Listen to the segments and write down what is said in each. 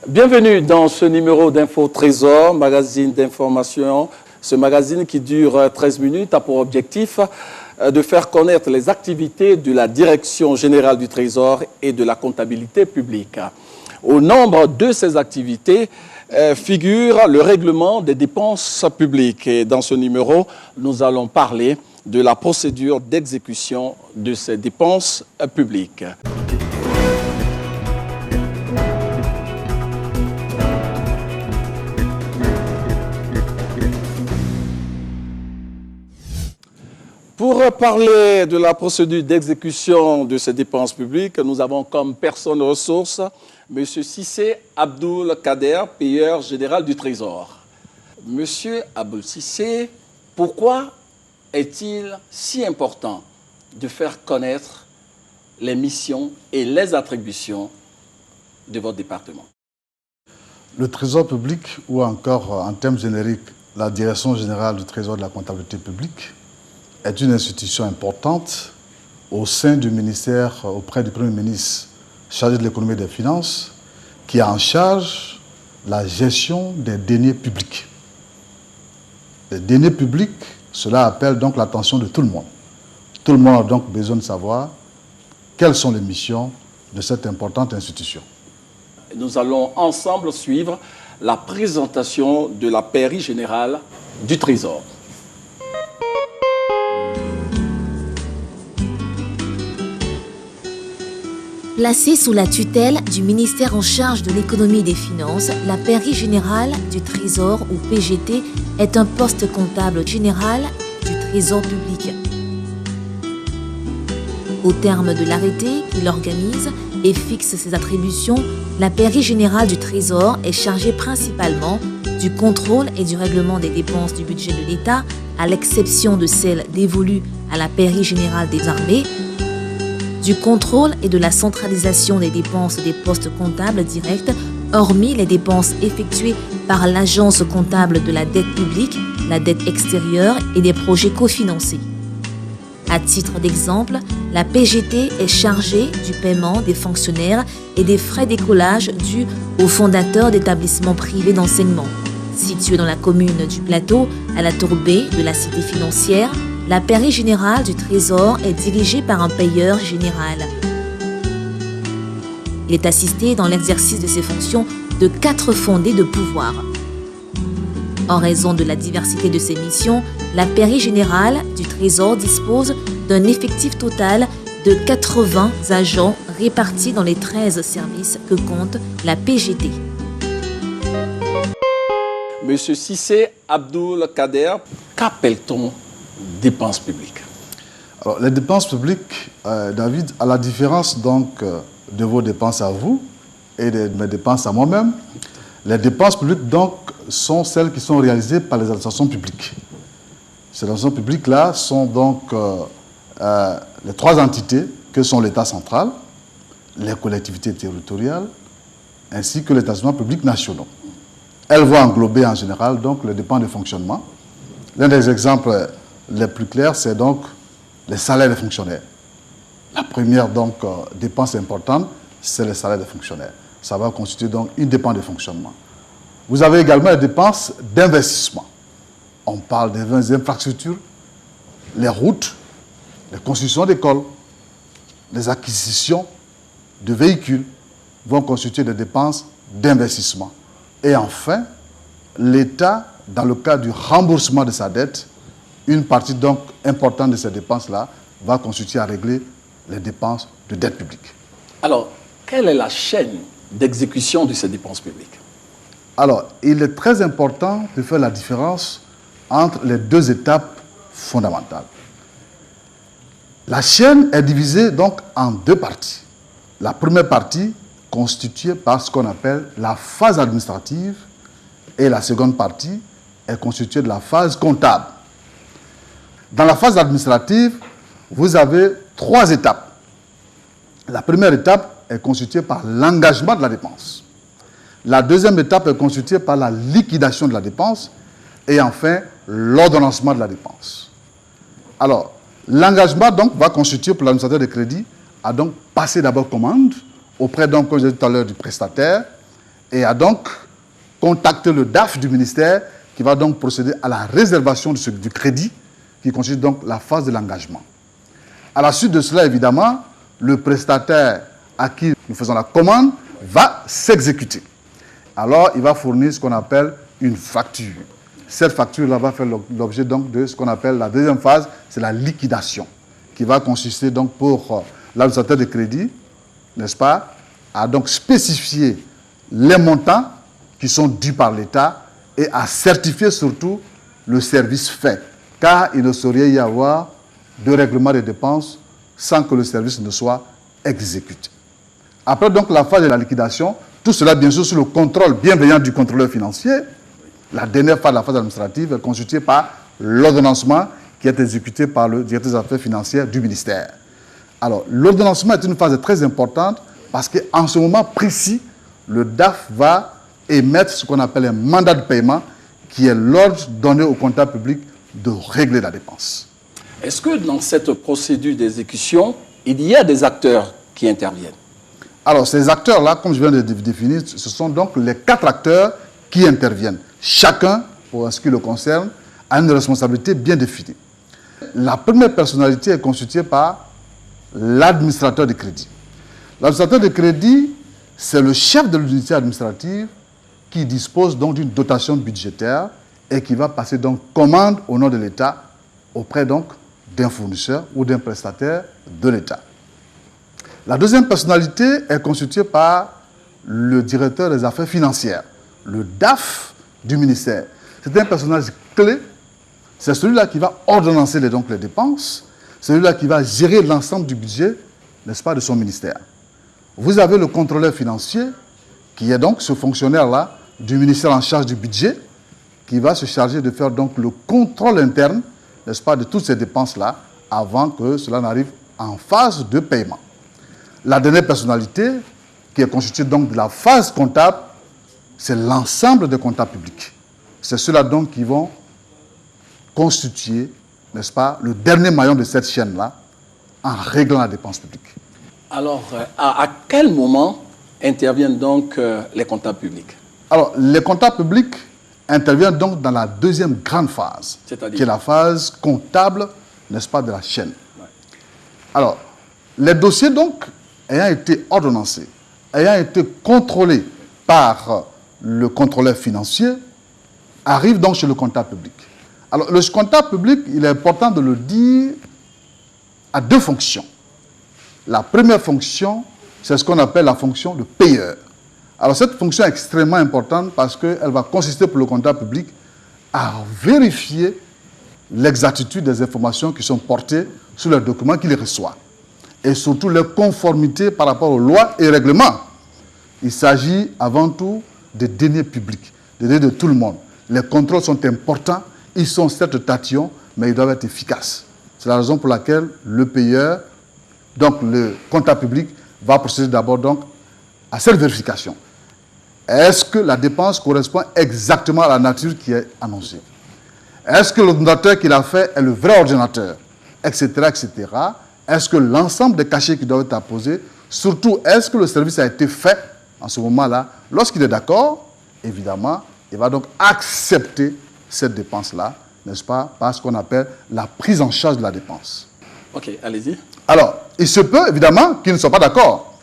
Bienvenue dans ce numéro d'Info Trésor, magazine d'information. Ce magazine qui dure 13 minutes a pour objectif de faire connaître les activités de la Direction générale du Trésor et de la comptabilité publique. Au nombre de ces activités figure le règlement des dépenses publiques. Et dans ce numéro, nous allons parler de la procédure d'exécution de ces dépenses publiques. Pour parler de la procédure d'exécution de ces dépenses publiques, nous avons comme personne ressource M. Cissé Abdoul Kader, payeur général du Trésor. Monsieur Abdoul Cissé, pourquoi est-il si important de faire connaître les missions et les attributions de votre département? Le Trésor public, ou encore en termes génériques, la Direction générale du Trésor et de la comptabilité publique, est une institution importante au sein du ministère, auprès du Premier ministre chargé de l'économie et des finances, qui a en charge la gestion des deniers publics. Les deniers publics, cela appelle donc l'attention de tout le monde. Tout le monde a donc besoin de savoir quelles sont les missions de cette importante institution. Nous allons ensemble suivre la présentation de la pairie générale du Trésor. Placée sous la tutelle du ministère en charge de l'économie et des finances, la pairie générale du Trésor, ou PGT, est un poste comptable général du Trésor public. Au terme de l'arrêté qui l'organise et fixe ses attributions, la pairie générale du Trésor est chargée principalement du contrôle et du règlement des dépenses du budget de l'État, à l'exception de celles dévolues à la pairie générale des armées, du contrôle et de la centralisation des dépenses des postes comptables directs, hormis les dépenses effectuées par l'agence comptable de la dette publique, la dette extérieure et des projets cofinancés. À titre d'exemple, la PGT est chargée du paiement des fonctionnaires et des frais d'écolage dus aux fondateurs d'établissements privés d'enseignement. Située dans la commune du Plateau, à la tour B de la cité financière, la pairie générale du Trésor est dirigée par un payeur général. Il est assisté dans l'exercice de ses fonctions de 4 fondés de pouvoir. En raison de la diversité de ses missions, la pairie générale du Trésor dispose d'un effectif total de 80 agents répartis dans les 13 services que compte la PGT. Monsieur Cissé Abdoul Kader, qu'appelle-t-on dépenses publiques? Alors, les dépenses publiques, David, à la différence donc de vos dépenses à vous et de mes dépenses à moi-même, les dépenses publiques donc sont celles qui sont réalisées par les administrations publiques. Ces administrations publiques-là sont donc les 3 entités que sont l'État central, les collectivités territoriales, ainsi que les établissements publics nationaux. Elles vont englober en général donc les dépenses de fonctionnement. L'un des exemples les plus clairs, c'est donc les salaires des fonctionnaires. La première donc dépense importante, c'est les salaires des fonctionnaires. Ça va constituer donc une dépense de fonctionnement. Vous avez également les dépenses d'investissement. On parle des infrastructures, les routes, les constructions d'écoles, les acquisitions de véhicules vont constituer des dépenses d'investissement. Et enfin, l'État, dans le cadre du remboursement de sa dette, une partie donc importante de ces dépenses-là va constituer à régler les dépenses de dette publique. Alors, quelle est la chaîne d'exécution de ces dépenses publiques? Alors, il est très important de faire la différence entre les 2 étapes fondamentales. La chaîne est divisée donc en 2 parties. La première partie constituée par ce qu'on appelle la phase administrative et la seconde partie est constituée de la phase comptable. Dans la phase administrative, vous avez 3 étapes. La première étape est constituée par l'engagement de la dépense. La deuxième étape est constituée par la liquidation de la dépense. Et enfin, l'ordonnancement de la dépense. Alors, l'engagement donc va constituer pour l'administrateur de crédit à donc passer d'abord commande auprès donc, comme je disais tout à l'heure, du prestataire. et a donc contacté le DAF du ministère qui va donc procéder à la réservation du crédit qui constitue donc la phase de l'engagement. À la suite de cela, évidemment, le prestataire à qui nous faisons la commande va s'exécuter. Alors, il va fournir ce qu'on appelle une facture. Cette facture-là va faire l'objet donc de ce qu'on appelle la deuxième phase, c'est la liquidation, qui va consister donc pour l'administrateur de crédit, n'est-ce pas, à donc spécifier les montants qui sont dus par l'État et à certifier surtout le service fait, car il ne saurait y avoir de règlement des dépenses sans que le service ne soit exécuté. Après donc la phase de la liquidation, tout cela bien sûr sous le contrôle bienveillant du contrôleur financier. La dernière phase de la phase administrative est constituée par l'ordonnancement qui est exécuté par le directeur des affaires financières du ministère. Alors, l'ordonnancement est une phase très importante parce qu'en ce moment précis, le DAF va émettre ce qu'on appelle un mandat de paiement qui est l'ordre donné au comptable public de régler la dépense. Est-ce que dans cette procédure d'exécution, il y a des acteurs qui interviennent? Alors, ces acteurs-là, comme je viens de définir, ce sont donc les 4 acteurs qui interviennent. Chacun, pour ce qui le concerne, a une responsabilité bien définie. La première personnalité est constituée par l'administrateur de crédit. L'administrateur de crédit, c'est le chef de l'unité administrative qui dispose donc d'une dotation budgétaire et qui va passer donc commande au nom de l'État auprès donc d'un fournisseur ou d'un prestataire de l'État. La deuxième personnalité est constituée par le directeur des affaires financières, le DAF du ministère. C'est un personnage clé, c'est celui-là qui va ordonnancer les dépenses, celui-là qui va gérer l'ensemble du budget, n'est-ce pas, de son ministère. Vous avez le contrôleur financier, qui est donc ce fonctionnaire-là du ministère en charge du budget, qui va se charger de faire donc le contrôle interne, n'est-ce pas, de toutes ces dépenses-là, avant que cela n'arrive en phase de paiement. La dernière personnalité, qui est constituée donc de la phase comptable, c'est l'ensemble des comptables publics. C'est ceux-là donc qui vont constituer, n'est-ce pas, le dernier maillon de cette chaîne-là, en réglant la dépense publique. Alors, à quel moment interviennent donc les comptables publics? Alors, les comptables publics interviennent donc dans la deuxième grande phase, qui est la phase comptable, n'est-ce pas, de la chaîne. Ouais. Alors, les dossiers donc, ayant été ordonnancés, ayant été contrôlés par le contrôleur financier, arrivent donc chez le comptable public. Alors, le comptable public, il est important de le dire, a 2 fonctions. La première fonction, c'est ce qu'on appelle la fonction de payeur. Alors, cette fonction est extrêmement importante parce qu'elle va consister pour le comptable public à vérifier l'exactitude des informations qui sont portées sur les documents qu'il reçoit. Et surtout, leur conformité par rapport aux lois et règlements. Il s'agit avant tout des deniers publics, des deniers de tout le monde. Les contrôles sont importants, ils sont certes tatillons, mais ils doivent être efficaces. C'est la raison pour laquelle le payeur, donc le comptable public, va procéder d'abord donc à cette vérification. Est-ce que la dépense correspond exactement à la nature qui est annoncée? Est-ce que l'ordinateur qu'il a fait est le vrai ordinateur? Etc. etc. Est-ce que l'ensemble des cachets qui doivent être apposés, surtout est-ce que le service a été fait en ce moment-là? Lorsqu'il est d'accord, évidemment, il va donc accepter cette dépense-là, n'est-ce pas, par ce qu'on appelle la prise en charge de la dépense. Ok, allez-y. Alors, il se peut évidemment qu'ils ne soient pas d'accord.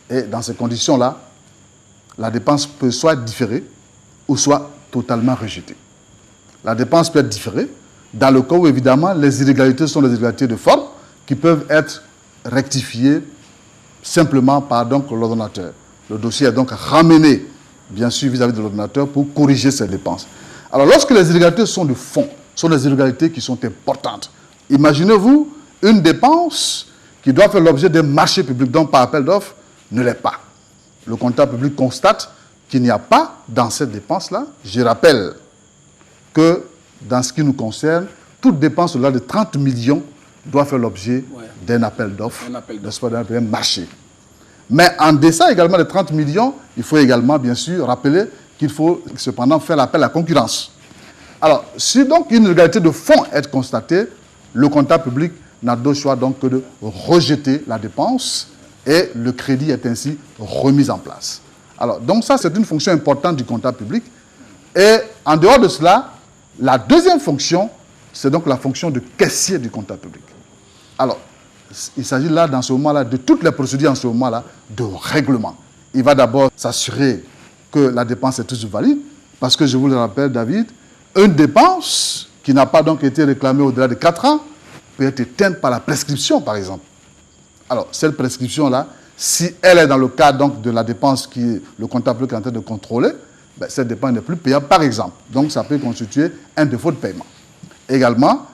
Et dans ces conditions-là, la dépense peut soit être différée ou soit totalement rejetée. La dépense peut être différée dans le cas où évidemment les inégalités sont des inégalités de forme qui peuvent être rectifiées simplement par l'ordonnateur. Le dossier est donc ramené, bien sûr, vis-à-vis de l'ordonnateur pour corriger ces dépenses. Alors, lorsque les inégalités sont de fond, sont des inégalités qui sont importantes, imaginez-vous une dépense qui doit faire l'objet d'un marché public, donc par appel d'offres, ne l'est pas. Le comptable public constate qu'il n'y a pas dans cette dépense-là. Je rappelle que dans ce qui nous concerne, toute dépense au-delà de 30 millions doit faire l'objet d'un appel d'offres, n'est-ce pas, d'un marché. Mais en deçà également de 30 millions, il faut également, bien sûr, rappeler qu'il faut cependant faire l'appel à la concurrence. Alors, si donc une inégalité de fonds est constatée, le comptable public n'a d'autre choix donc que de rejeter la dépense et le crédit est ainsi remis en place. Alors, donc ça, c'est une fonction importante du comptable public. Et en dehors de cela, la deuxième fonction, c'est donc la fonction de caissier du comptable public. Alors, il s'agit là, dans ce moment-là, de toutes les procédures en ce moment-là, de règlement. Il va d'abord s'assurer que la dépense est toujours valide, parce que je vous le rappelle, David, une dépense qui n'a pas donc été réclamée au-delà de 4 ans peut être éteinte par la prescription, par exemple. Alors, cette prescription-là, si elle est dans le cadre donc, de la dépense que le comptable public est en train de contrôler, ben, cette dépense n'est plus payable, par exemple. Donc, ça peut constituer un défaut de paiement. Également,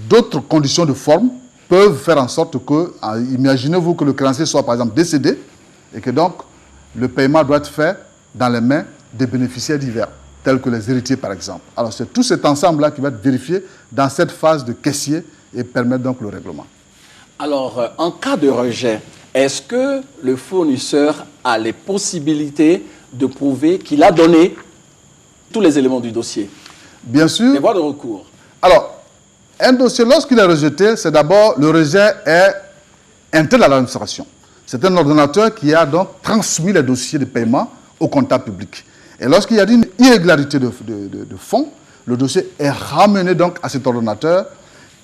d'autres conditions de forme peuvent faire en sorte que, imaginez-vous que le créancier soit par exemple décédé et que donc le paiement doit être fait dans les mains des bénéficiaires divers, tels que les héritiers par exemple. Alors c'est tout cet ensemble-là qui va être vérifié dans cette phase de caissier et permettre donc le règlement. Alors, en cas de rejet, est-ce que le fournisseur a les possibilités de prouver qu'il a donné tous les éléments du dossier? Bien sûr. Les voies de recours. Alors, un dossier, lorsqu'il est rejeté, c'est d'abord, le rejet est interne à l'administration. C'est un ordonnateur qui a donc transmis les dossiers de paiement au comptable public. Et lorsqu'il y a une irrégularité de fonds, le dossier est ramené donc à cet ordonnateur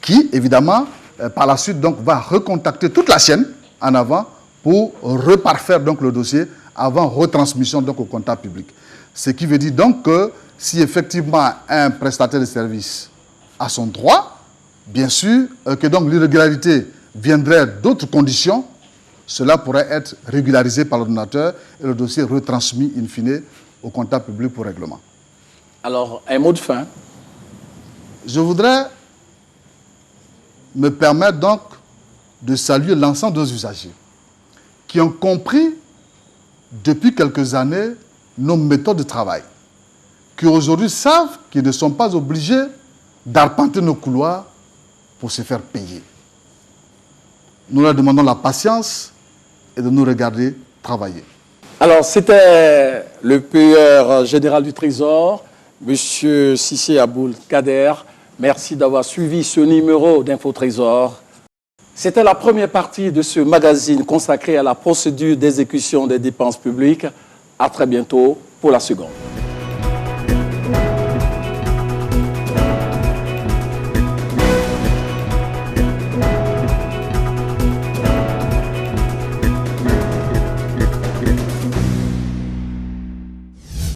qui, évidemment, par la suite, donc, va recontacter toute la chaîne en avant pour reparfaire donc le dossier avant retransmission donc au comptable public. Ce qui veut dire donc que si effectivement un prestataire de service a son droit, bien sûr que donc l'irrégularité viendrait d'autres conditions, cela pourrait être régularisé par l'ordonnateur et le dossier retransmis in fine au comptable public pour règlement. Alors, un mot de fin. Je voudrais me permettre donc de saluer l'ensemble des usagers qui ont compris depuis quelques années nos méthodes de travail, qui aujourd'hui savent qu'ils ne sont pas obligés d'arpenter nos couloirs pour se faire payer. Nous leur demandons la patience et de nous regarder travailler. Alors, c'était le payeur général du Trésor, M. Cissé Aboul Kader. Merci d'avoir suivi ce numéro d'Info Trésor. C'était la première partie de ce magazine consacré à la procédure d'exécution des dépenses publiques. À très bientôt pour la seconde.